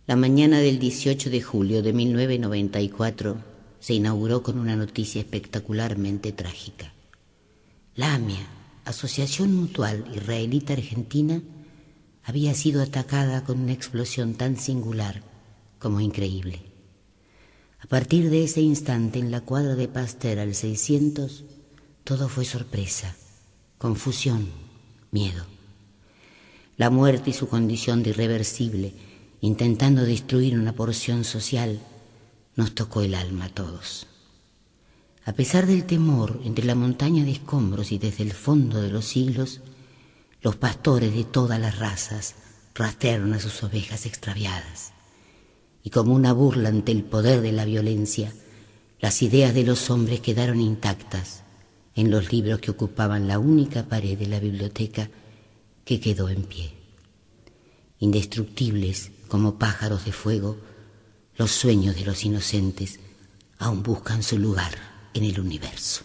La mañana del 18 de julio de 1994 se inauguró con una noticia espectacularmente trágica. La AMIA, Asociación Mutual Israelita-Argentina, había sido atacada con una explosión tan singular como increíble. A partir de ese instante, en la cuadra de Pasteur al 600, todo fue sorpresa, confusión, miedo. La muerte y su condición de irreversible, intentando destruir una porción social, nos tocó el alma a todos. A pesar del temor, entre la montaña de escombros y desde el fondo de los siglos, los pastores de todas las razas rastrearon a sus ovejas extraviadas. Y como una burla ante el poder de la violencia, las ideas de los hombres quedaron intactas en los libros que ocupaban la única pared de la biblioteca que quedó en pie. Indestructibles como pájaros de fuego, los sueños de los inocentes aún buscan su lugar en el universo.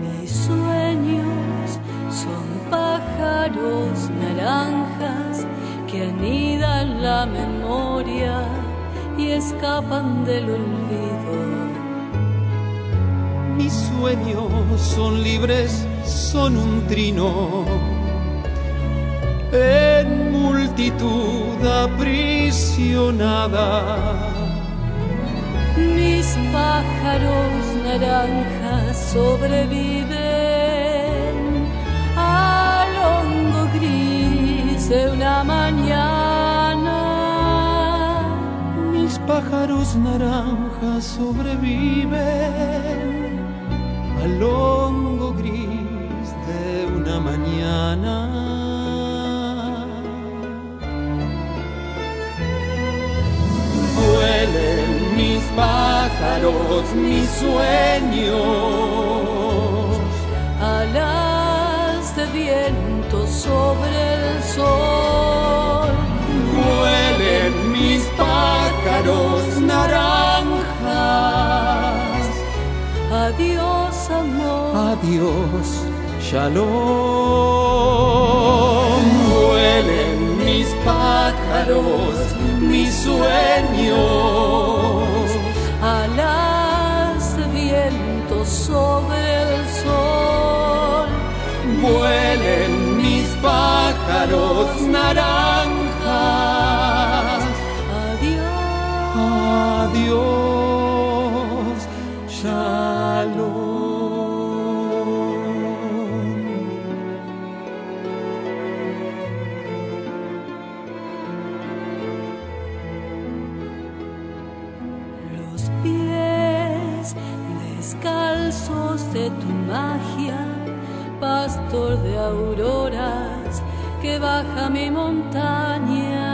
Mis sueños son pájaros naranjas que anidan la memoria y escapan del olvido. Mis sueños son libres, son un trino en multitud aprisionada. Mis pájaros naranjas sobreviven al hongo gris de una mañana. Mis pájaros naranjas sobreviven al hongo gris de una mañana. Vuelen mis pájaros, mis sueños, alas de viento sobre el sol. Vuelen mis pájaros naranjas. Adiós, amor. Adiós, shalom. Vuelen mis pájaros, mis sueños, alas de viento sobre el sol. Vuelen mis pájaros naranjas. Adiós. Adiós, shalom. Los pies descalzos de tu magia, pastor de auroras que baja mi montaña.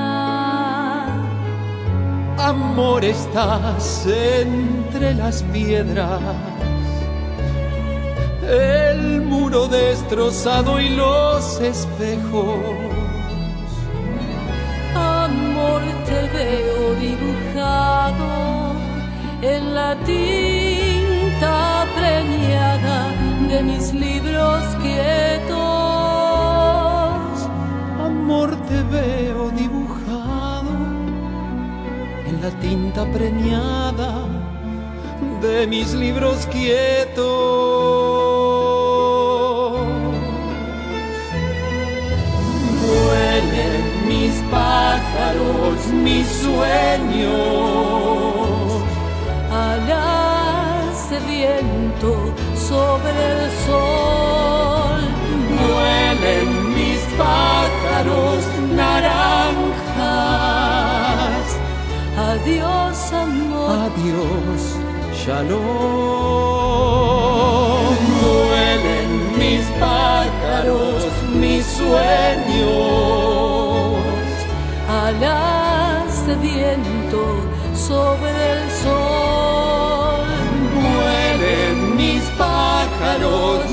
Amor, estás entre las piedras, el muro destrozado y los espejos. Amor, te veo dibujado en la tinta preñada de mis libros quietos. Amor, te veo dibujado en la tinta preñada de mis libros quietos. Vuelen mis pájaros, mis sueños, alas de viento sobre el sol. Vuelen mis pájaros naranjas. Adiós, amor. Adiós, shalom. Vuelen mis pájaros, mis sueños, alas de viento sobre el sol. Vuelen mis pájaros